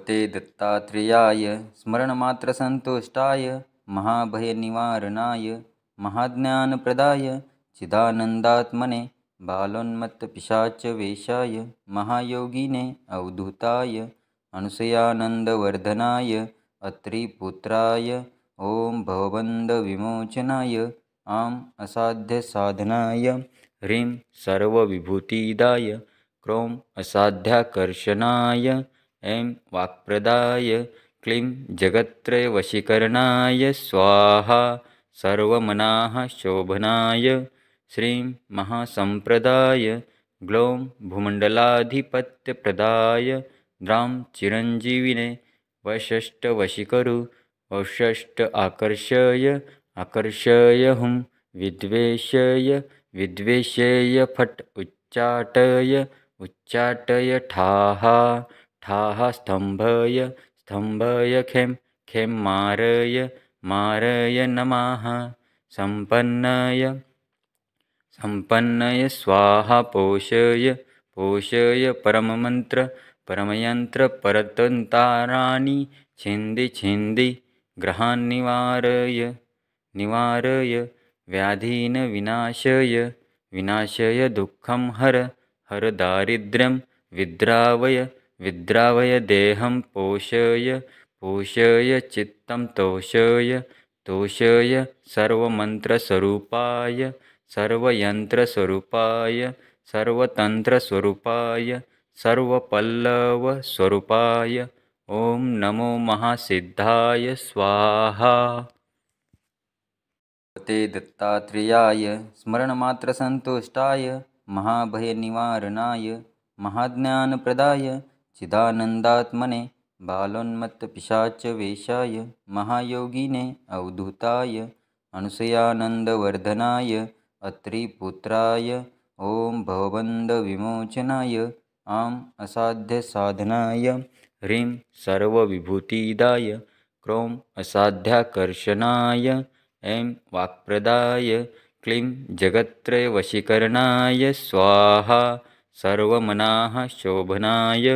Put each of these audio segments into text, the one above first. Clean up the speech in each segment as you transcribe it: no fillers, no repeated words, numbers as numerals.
ते दत्तात्रेयाय स्मरणमात्रसन्तुष्टाय महाभयनिवारणाय महाज्ञानप्रदाय चिदानन्दात्मने बालोन्मत्तपिशाचवेशाय महायोगिने अवधूताय अनुसयानन्दवर्धनाय अत्रिपुत्राय ॐ भवबन्धविमोचनाय आम् असाध्यसाधनाय ह्रीं सर्वविभूतिदाय क्रों असाध्याकर्षणाय ऐं वाक्प्रदाय क्लीं जगत्त्रयवशीकरणाय स्वाहा सर्वमनाः शोभनाय श्रीं महासम्प्रदाय ग्लौं भूमण्डलाधिपत्यप्रदाय द्रां चिरञ्जीविने वषष्टवशीकरु वषष्ट आकर्षय हुं विद्वेषय फट् उच्चाटय ठाः स्तम्भय खें मारय नमः संपन्नय स्वाहा पोषय परमयन्त्र परतन्ताराणि छिन्दि ग्रहान् निवारय व्याधीन विनाशय दुःखं हर दारिद्र्यं विद्रावय देहं पोषय चित्तं तोषय सर्वमन्त्रस्वरूपाय सर्वयन्त्रस्वरूपाय सर्वतन्त्रस्वरूपाय सर्वपल्लवस्वरूपाय ॐ नमो महासिद्धाय स्वाहा। ते दत्तात्रेयाय स्मरणमात्रसन्तुष्टाय महाभयनिवारणाय महाज्ञानप्रदाय चिदानन्दात्मने बालोन्मत्तपिशाचवेशाय महायोगिने अवधूताय अनुसयानन्दवर्धनाय अत्रिपुत्राय ॐ भवबन्धविमोचनाय आम् असाध्यसाधनाय ह्रीं सर्वविभूतिदाय क्रों असाध्याकर्षणाय ऐं वाक्प्रदाय क्लीं जगत्त्रयवशीकरणाय स्वाहा सर्वमनाः शोभनाय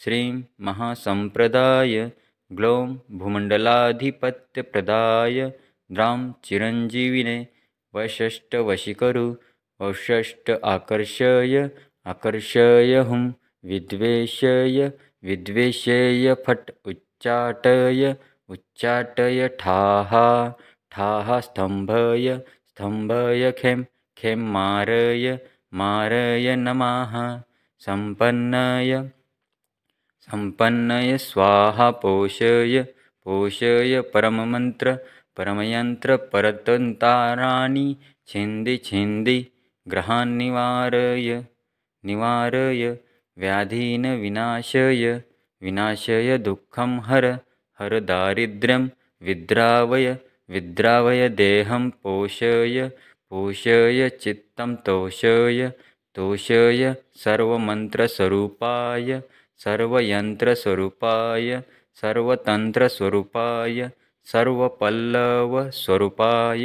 श्रीं महासम्प्रदाय ग्लौं भूमण्डलाधिपत्यप्रदाय द्रां चिरञ्जीविने वषष्टवशीकरु वषष्ट आकर्षय हुं विद्वेषय फट् उच्चाटय ठाः स्तम्भय खें मारय नमः संपन्नय स्वाहा पोषय परमयन्त्र परतन्ताराणि छिन्दि ग्रहान् निवारय व्याधीन विनाशय दुःखं हर दारिद्र्यं विद्रावय देहं पोषय चित्तं तोषय सर्वमन्त्रस्वरूपाय सर्वयन्त्रस्वरूपाय सर्वतन्त्रस्वरूपाय सर्वपल्लवस्वरूपाय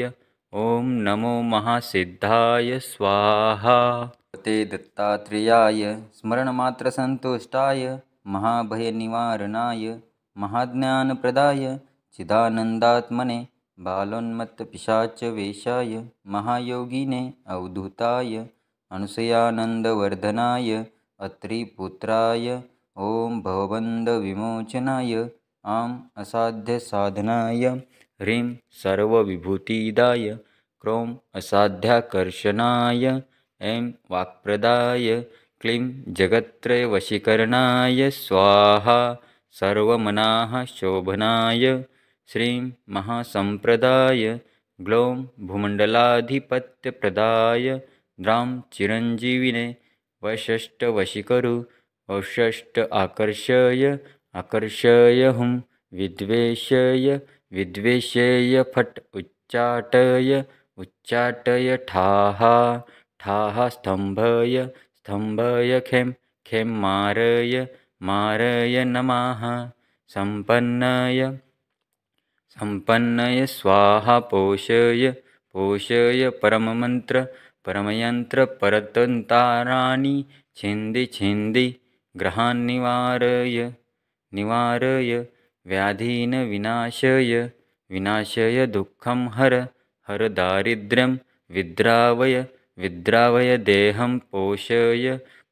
ॐ नमो महासिद्धाय स्वाहा। ते दत्तात्रेयाय स्मरणमात्रसन्तुष्टाय महाभयनिवारणाय महाज्ञानप्रदाय चिदानन्दात्मने बालोन्मत्तपिशाचवेशाय महायोगिने अवधूताय अनुसयानन्दवर्धनाय अत्रिपुत्राय ॐ भवबन्धविमोचनाय आम् असाध्यसाधनाय ह्रीं सर्वविभूतिदाय क्रों असाध्याकर्षणाय ऐं वाक्प्रदाय क्लीं जगत्त्रयवशीकरणाय स्वाहा सर्वमनाः शोभनाय श्रीं महासम्प्रदाय ग्लौं भूमण्डलाधिपत्यप्रदाय द्रां चिरञ्जीविने वषष्टवशीकरु वषष्ट आकर्षय हुं विद्वेषय फट् उच्चाटय ठाः स्तम्भय खें मारय नमः संपन्नय स्वाहा पोषय परमयन्त्र परतन्ताराणि छिन्दि ग्रहान् निवारय व्याधीन विनाशय विनाशय दुःखं हर हर दारिद्र्यं विद्रावय विद्रावय देहं पोषय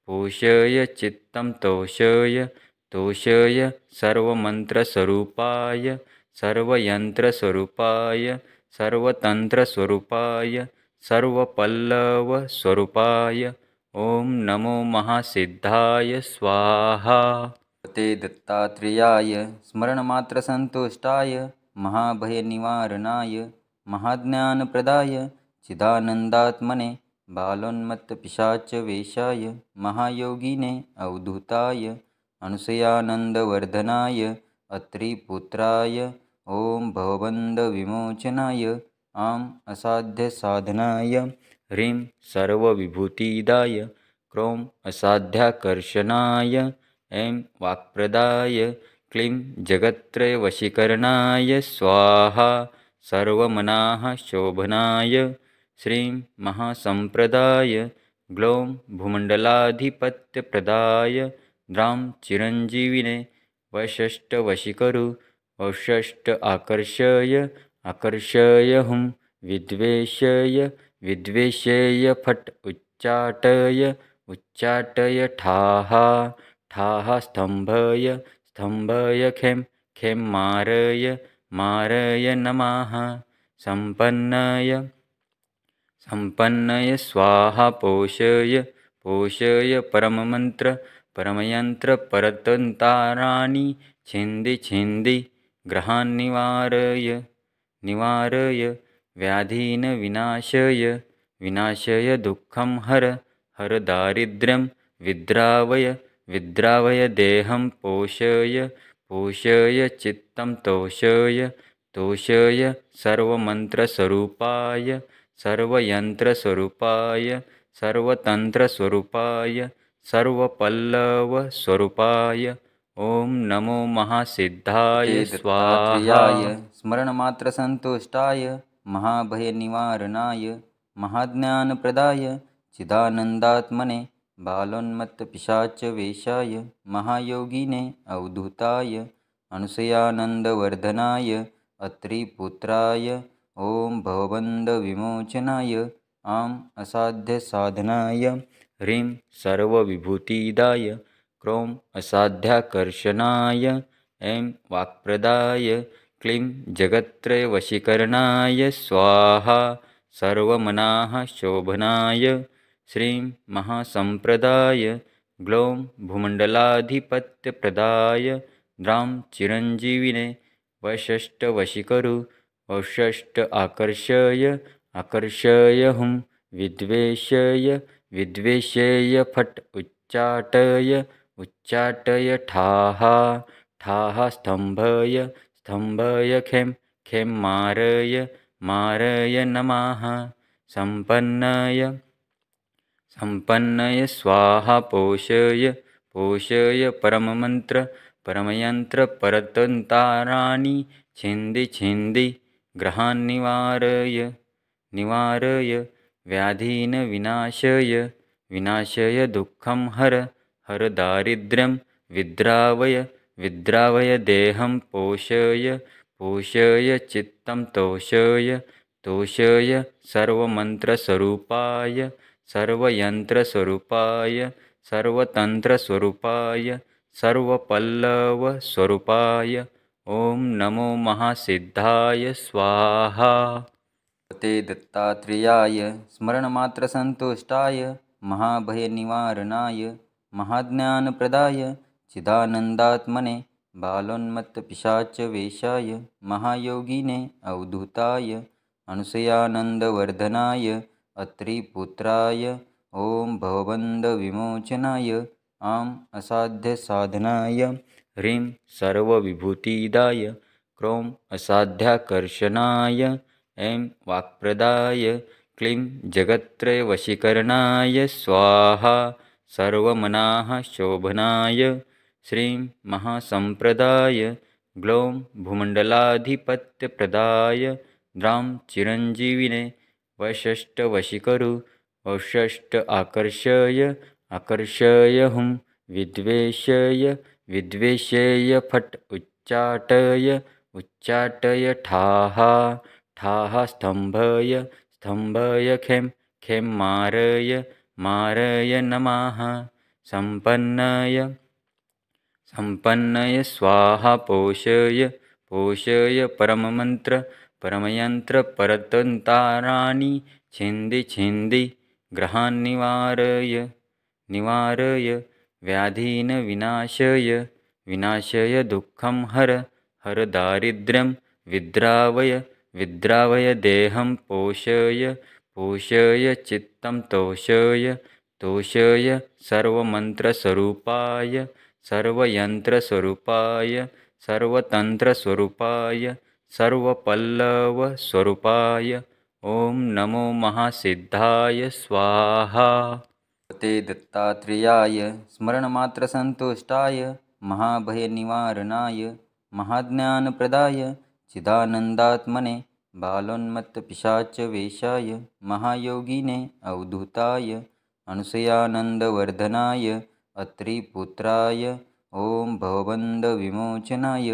पोषय चित्तं तोषय तोषय सर्वमन्त्रस्वरूपाय सर्वयन्त्रस्वरूपाय सर्वतन्त्रस्वरूपाय सर्वपल्लवस्वरूपाय ॐ नमो महासिद्धाय स्वाहा। ते दत्तात्रेयाय स्मरणमात्रसन्तुष्टाय महाभयनिवारणाय महाज्ञानप्रदाय चिदानन्दात्मने बालोन्मत्तपिशाचवेशाय महायोगिने अवधूताय अनुसयानन्दवर्धनाय अत्रिपुत्राय ॐ भवबन्धविमोचनाय आम् असाध्यसाधनाय ह्रीं सर्वविभूतिदाय क्रों असाध्याकर्षणाय ऐं वाक्प्रदाय क्लीं जगत्त्रयवशीकरणाय स्वाहा सर्वमनाः शोभनाय श्रीं महासम्प्रदाय ग्लौं भूमण्डलाधिपत्यप्रदाय द्रां चिरञ्जीविने वषष्टवशीकरु वषष्ट आकर्षय आकर्षय हुं विद्वेषय विद्वेषय फट् उच्चाटय उच्चाटय ठाः ठाः स्तम्भय स्तम्भय खें खें मारय मारय नमः सम्पन्नय सम्पन्नय स्वाहा पोषय पोषय परममन्त्र परमयन्त्र परतन्ताराणि छिन्दि छिन्दि ग्रहान् निवारय निवारय व्याधीन विनाशय विनाशय दुःखं हर हर दारिद्र्यं विद्रावय विद्रावय देहं पोषय पोषय चित्तं तोषय तोषय सर्वमन्त्रस्वरूपाय सर्वयन्त्रस्वरूपाय सर्वतन्त्रस्वरूपाय सर्वपल्लवस्वरूपाय ॐ नमो महासिद्धाय स्वाहा। स्मरणमात्रसन्तुष्टाय महाभयनिवारणाय महाज्ञानप्रदाय चिदानन्दात्मने बालोन्मत्तपिशाचवेशाय महायोगिने अवधूताय अनुसयानन्दवर्धनाय अत्रिपुत्राय ॐ भवबन्धविमोचनाय आम् असाध्यसाधनाय ह्रीं सर्वविभूतिदाय क्रों असाध्याकर्षणाय ऐं वाक्प्रदाय क्लीं जगत्त्रयवशीकरणाय स्वाहा सर्वमनाः शोभनाय श्रीं महासम्प्रदाय ग्लौं भूमण्डलाधिपत्यप्रदाय द्रां चिरञ्जीविने वषष्टवशीकरु वषष्ट आकर्षय आकर्षय हुं विद्वेषय विद्वेषय फट् उच्चाटय उच्चाटय ठाः ठाः स्तम्भय स्तम्भय खें खें मारय मारय नमः सम्पन्नय सम्पन्नय स्वाहा पोषय पोषय परममन्त्र परमयन्त्र परतन्ताराणि छिन्दि छिन्दि ग्रहान् निवारय निवारय व्याधीन विनाशय विनाशय दुःखं हर हर दारिद्र्यं विद्रावय विद्रावय देहं पोषय पोषय चित्तं तोषय तोषय सर्वमन्त्रस्वरूपाय सर्वयन्त्रस्वरूपाय सर्वतन्त्रस्वरूपाय सर्वपल्लवस्वरूपाय ॐ नमो महासिद्धाय स्वाहा। ते दत्तात्रेयाय स्मरणमात्रसन्तुष्टाय महाभयनिवारणाय महाज्ञानप्रदाय चिदानन्दात्मने बालोन्मत्तपिशाचवेशाय महायोगिने अवधूताय अनुसयानन्दवर्धनाय अत्रिपुत्राय ॐ भवबन्धविमोचनाय आम् असाध्यसाधनाय ह्रीं सर्वविभूतिदाय क्रों असाध्याकर्षणाय ऐं वाक्प्रदाय क्लीं जगत्त्रयवशीकरणाय स्वाहा सर्वमनाः शोभनाय श्रीं महासम्प्रदाय ग्लौं भूमण्डलाधिपत्यप्रदाय द्रां चिरञ्जीविने वषष्टवशीकरु वषष्ट आकर्षय आकर्षय हुं विद्वेषय विद्वेषेय फट् उच्चाटय उच्चाटय ठाः ठाः स्तम्भय स्तम्भय खें खें मारय मारय नमः सम्पन्नय सम्पन्नय स्वाहा पोषय पोषय परममन्त्र परमयन्त्र परतन्ताराणि छिन्दि छिन्दि ग्रहान् निवारय निवारय व्याधीन विनाशय विनाशय दुःखं हर हर दारिद्र्यं विद्रावय विद्रावय देहं पोषय पोषय चित्तं तोषय तोषय सर्वमन्त्रस्वरूपाय सर्वयन्त्रस्वरूपाय सर्वतन्त्रस्वरूपाय सर्वपल्लवस्वरूपाय ॐ नमो महासिद्धाय स्वाहा। ते दत्तात्रेयाय स्मरणमात्रसन्तुष्टाय महाभयनिवारणाय महाज्ञानप्रदाय चिदानन्दात्मने बालोन्मत्तपिशाचवेशाय महायोगिने अवधूताय अनुसयानन्दवर्धनाय अत्रिपुत्राय ॐ भवबन्धविमोचनाय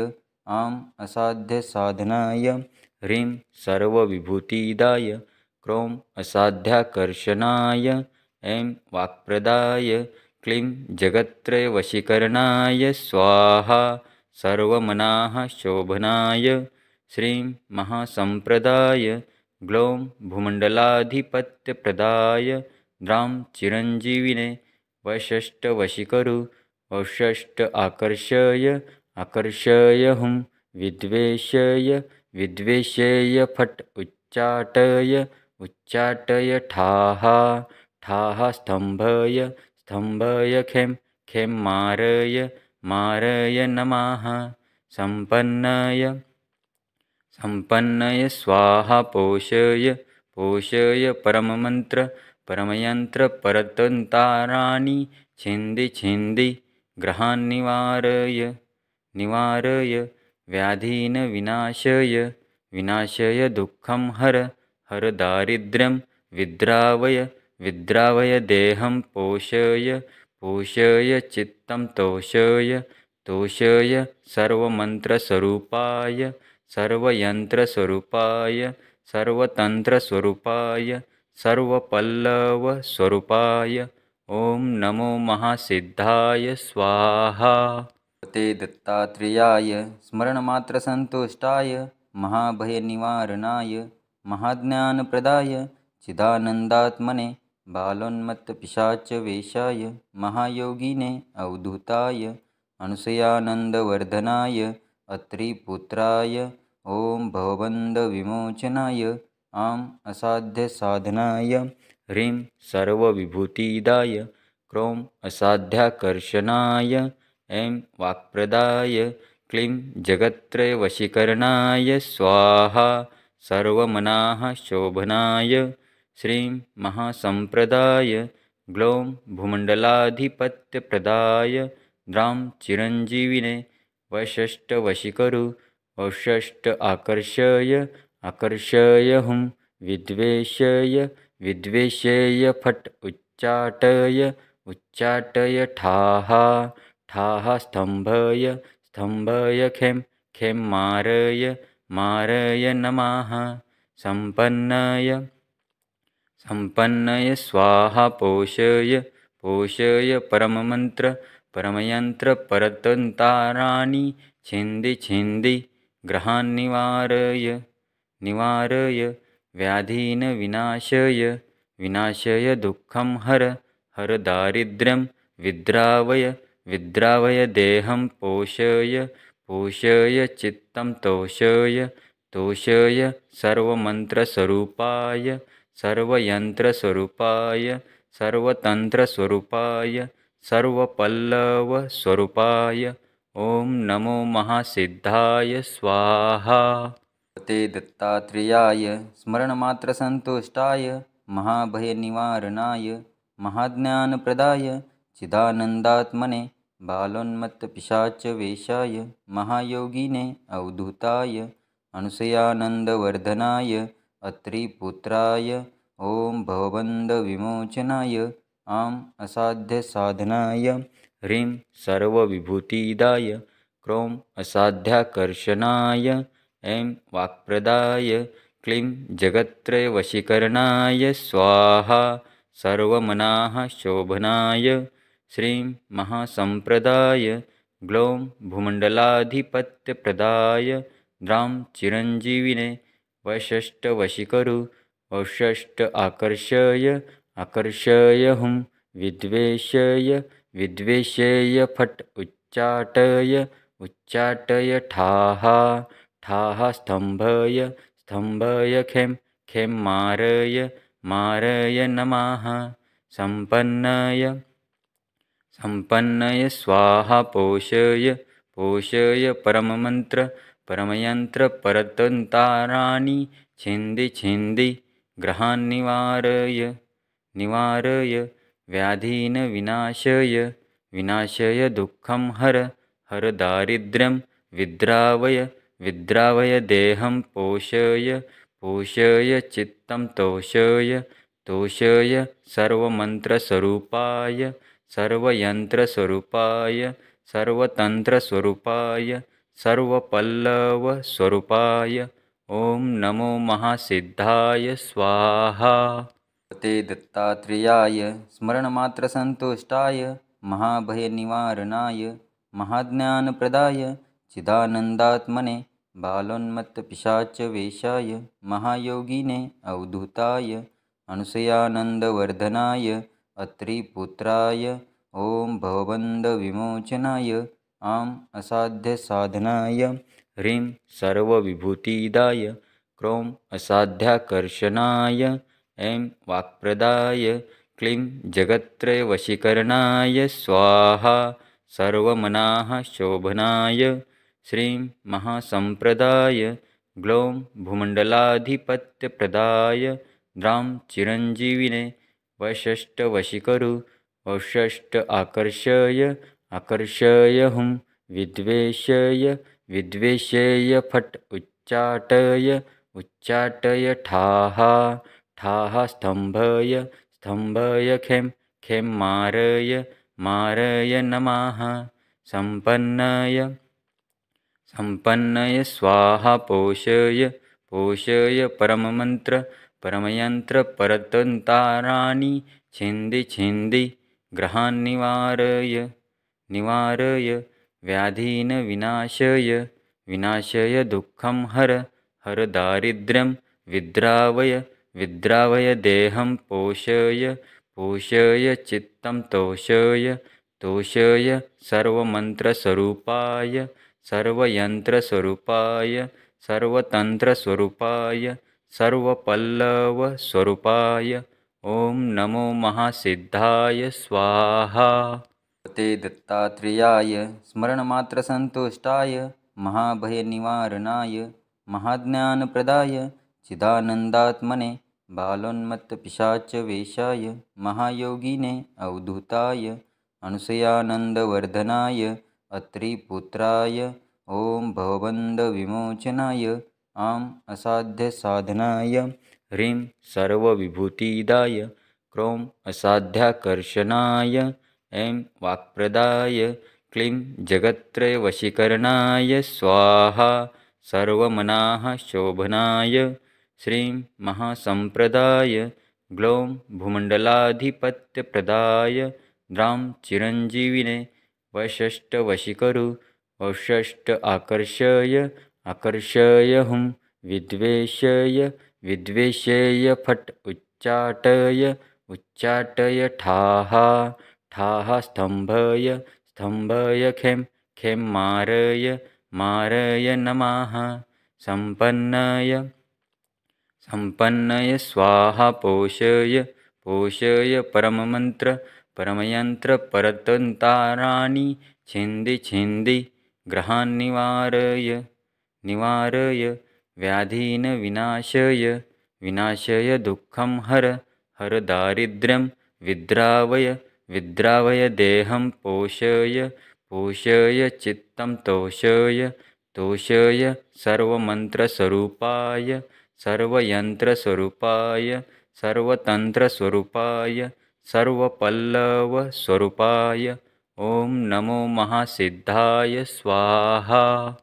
आम् असाध्यसाधनाय ह्रीं सर्वविभूतिदाय क्रों असाध्याकर्षणाय ऐं वाक्प्रदाय क्लीं जगत्त्रयवशीकरणाय स्वाहा सर्वमनाः शोभनाय श्रीं महासम्प्रदाय ग्लौं भूमण्डलाधिपत्यप्रदाय द्रां चिरञ्जीविने वषष्टवशीकरु वषष्ट आकर्षय आकर्षय हुं विद्वेषय विद्वेषेय फट् उच्चाटय उच्चाटय ठाः ठाः स्तम्भय स्तम्भय खें खें मारय मारय नमः सम्पन्नय सम्पन्नय स्वाहा पोषय पोषय परममन्त्र परमयन्त्र परतन्ताराणि छिन्दि छिन्दि ग्रहान् निवारय निवारय व्याधीन विनाशय विनाशय दुःखं हर हर दारिद्र्यं विद्रावय विद्रावय देहं पोषय पोषय चित्तं तोषय तोषय सर्वमन्त्रस्वरूपाय सर्वयन्त्रस्वरूपाय सर्वतन्त्रस्वरूपाय सर्वपल्लवस्वरूपाय ॐ नमो महासिद्धाय स्वाहा। ते दत्तात्रेयाय स्मरणमात्रसन्तुष्टाय महाभयनिवारणाय महाज्ञानप्रदाय चिदानन्दात्मने बालोन्मत्तपिशाचवेशाय महायोगिने अवधूताय अनुसयानन्दवर्धनाय अत्रिपुत्राय ॐ भवबन्धविमोचनाय आम् असाध्यसाधनाय ह्रीं सर्वविभूतिदाय क्रों असाध्याकर्षणाय ऐं वाक्प्रदाय क्लीं जगत्त्रयवशीकरणाय स्वाहा सर्वमनाः शोभनाय श्रीं महासम्प्रदाय ग्लौं भूमण्डलाधिपत्यप्रदाय द्रां चिरञ्जीविने वषष्टवशीकरु वषष्ट आकर्षय आकर्षय हुं विद्वेषय विद्वेषेय फट् उच्चाटय उच्चाटय ठाः ठाः स्तम्भय स्तम्भय खें खें मारय मारय नमः सम्पन्नय सम्पन्नय स्वाहा पोषय पोषय परममन्त्र परमयन्त्र परतन्ताराणि छिन्दि छिन्दि ग्रहान् निवारय निवारय व्याधीन विनाशय विनाशय दुःखं हर हर दारिद्र्यं विद्रावय विद्रावय देहं पोषय पोषय चित्तं तोषय तोषय सर्वमन्त्रस्वरूपाय सर्वयन्त्रस्वरूपाय सर्वतन्त्रस्वरूपाय सर्वपल्लवस्वरूपाय ॐ नमो महासिद्धाय स्वाहा। ते दत्तात्रेयाय स्मरणमात्रसन्तुष्टाय महाभयनिवारणाय महाज्ञानप्रदाय चिदानन्दात्मने बालोन्मत्तपिशाचवेशाय महायोगिने अवधूताय अनुसयानन्दवर्धनाय अत्रिपुत्राय ॐ भवबन्धविमोचनाय आम् असाध्यसाधनाय ह्रीं सर्वविभूतिदाय क्रों असाध्याकर्षणाय ऐं वाक्प्रदाय क्लीं जगत्त्रयवशीकरणाय स्वाहा सर्वमनाः शोभनाय श्रीं महासम्प्रदाय ग्लौं भूमण्डलाधिपत्यप्रदाय द्रां चिरञ्जीविने वषष्टवशीकरु वषष्ट आकर्षय हुं विद्वेषय विद्वेषेय फट् उच्चाटय ठाः स्तम्भय खें मारय नमः सम्पन्नय स्वाहा पोषय परमयन्त्र परतन्ताराणि छिन्दि ग्रहान् निवारय व्याधीन् विनाशय दुःखं हर दारिद्र्यं विद्रावय देहं पोषय चित्तं तोषय सर्वमन्त्रस्वरूपाय सर्वयन्त्रस्वरूपाय सर्वतन्त्रस्वरूपाय सर्वपल्लवस्वरूपाय ॐ नमो महासिद्धाय स्वाहा। ते दत्तात्रेयाय स्मरणमात्रसन्तुष्टाय महाभयनिवारणाय महाज्ञानप्रदाय चिदानन्दात्मने बालोन्मत्तपिशाचवेशाय महायोगिने अवधूताय अनुसयानन्दवर्धनाय अत्रिपुत्राय ॐ भवबन्धविमोचनाय आम् असाध्यसाधनाय ह्रीं सर्वविभूतिदाय क्रों असाध्याकर्षणाय ऐं वाक्प्रदाय क्लीं जगत्त्रयवशीकरणाय स्वाहा सर्वमनाः शोभनाय श्रीं महासम्प्रदाय ग्लौं भूमण्डलाधिपत्यप्रदाय द्रां चिरञ्जीविने वषष्टवशीकरु वषष्ट आकर्षय हुं विद्वेषेय फट् उच्चाटय ठाः स्तम्भय खें मारय नमः सम्पन्नय स्वाहा पोषय परमयन्त्र परतन्ताराणि छिन्दि ग्रहान् निवारय व्याधीन् विनाशय दुःखं हर दारिद्र्यं विद्रावय देहं पोषय चित्तं तोषय सर्वमन्त्रस्वरूपाय सर्वयन्त्रस्वरूपाय सर्वतन्त्रस्वरूपाय सर्वपल्लवस्वरूपाय ॐ नमो महासिद्धाय स्वाहा। ते दत्तात्रेयाय स्मरणमात्रसन्तुष्टाय महाभयनिवारणाय महाज्ञानप्रदाय चिदानन्दात्मने बालोन्मत्तपिशाचवेशाय महायोगिने अवधूताय अनुसयानन्दवर्धनाय अत्रिपुत्राय ॐ भवबन्धविमोचनाय आम् असाध्यसाधनाय ह्रीं सर्वविभूतिदाय क्रों असाध्याकर्षणाय ऐं वाक्प्रदाय क्लीं जगत्त्रयवशीकरणाय स्वाहा सर्वमनाः शोभनाय श्रीं महासम्प्रदाय ग्लौं भूमण्डलाधिपत्यप्रदाय द्रां चिरञ्जीविने वषष्टवशीकरु वषष्ट आकर्षय हुं विद्वेषेय फट् उच्चाटय ठाः स्तम्भय खें मारय नमः सम्पन्नय स्वाहा पोषय परमयन्त्र परतन्ताराणि छिन्दि ग्रहान् निवारय व्याधीन् विनाशय दुःखं हर दारिद्र्यं विद्रावय देहं पोषय चित्तं तोषय सर्वमन्त्रस्वरूपाय सर्वयन्त्रस्वरूपाय सर्वतन्त्रस्वरूपाय सर्वपल्लवस्वरूपाय ॐ नमो महासिद्धाय स्वाहा।